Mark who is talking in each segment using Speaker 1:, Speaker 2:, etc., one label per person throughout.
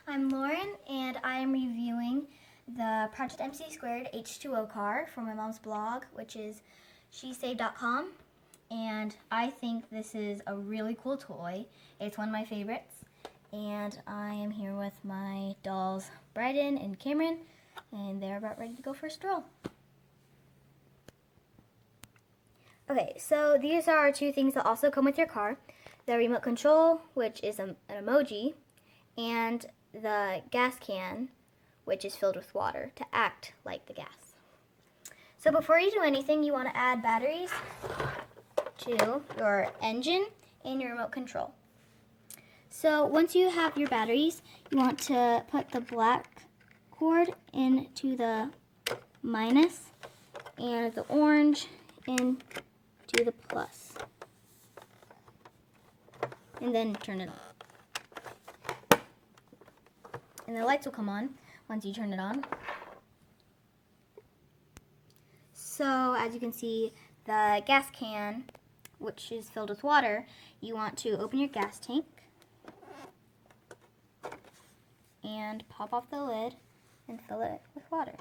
Speaker 1: I'm Lauren, and I am reviewing the Project Mc² H2O car from my mom's blog, which is shesaved.com. And I think this is a really cool toy. It's one of my favorites. And I am here with my dolls, Bryden and Cameron, and they're about ready to go for a stroll. Okay, so these are two things that also come with your car. The remote control, which is an emoji, and the gas can, which is filled with water to act like the gas. So before you do anything, you want to add batteries to your engine and your remote control. So once you have your batteries, you want to put the black cord into the minus and the orange into the plus. And then turn it on. And the lights will come on once you turn it on. So as you can see, the gas can, which is filled with water, you want to open your gas tank and pop off the lid and fill it with water.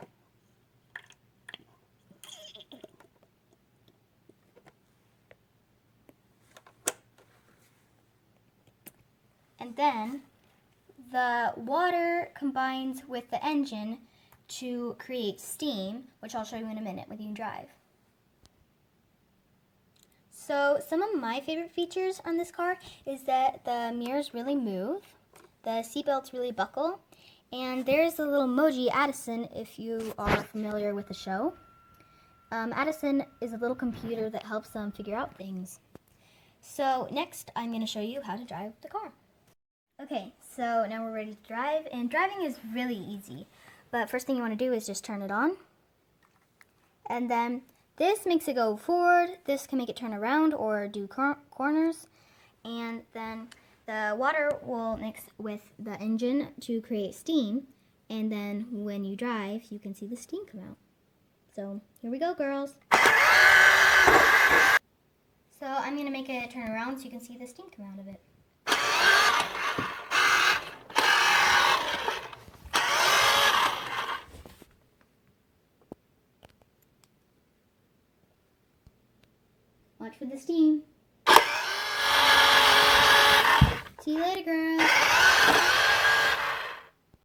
Speaker 1: And then the water combines with the engine to create steam, which I'll show you in a minute when you drive. So some of my favorite features on this car is that the mirrors really move, the seatbelts really buckle, and there's a little emoji, Addison, if you are familiar with the show. Addison is a little computer that helps them figure out things. So next I'm going to show you how to drive the car. Okay, so now we're ready to drive, and driving is really easy. But first thing you want to do is just turn it on. And then this makes it go forward, this can make it turn around or do corners. And then the water will mix with the engine to create steam. And then when you drive, you can see the steam come out. So here we go, girls. So I'm going to make it turn around so you can see the steam come out of it. Watch for the steam. See you later, girls.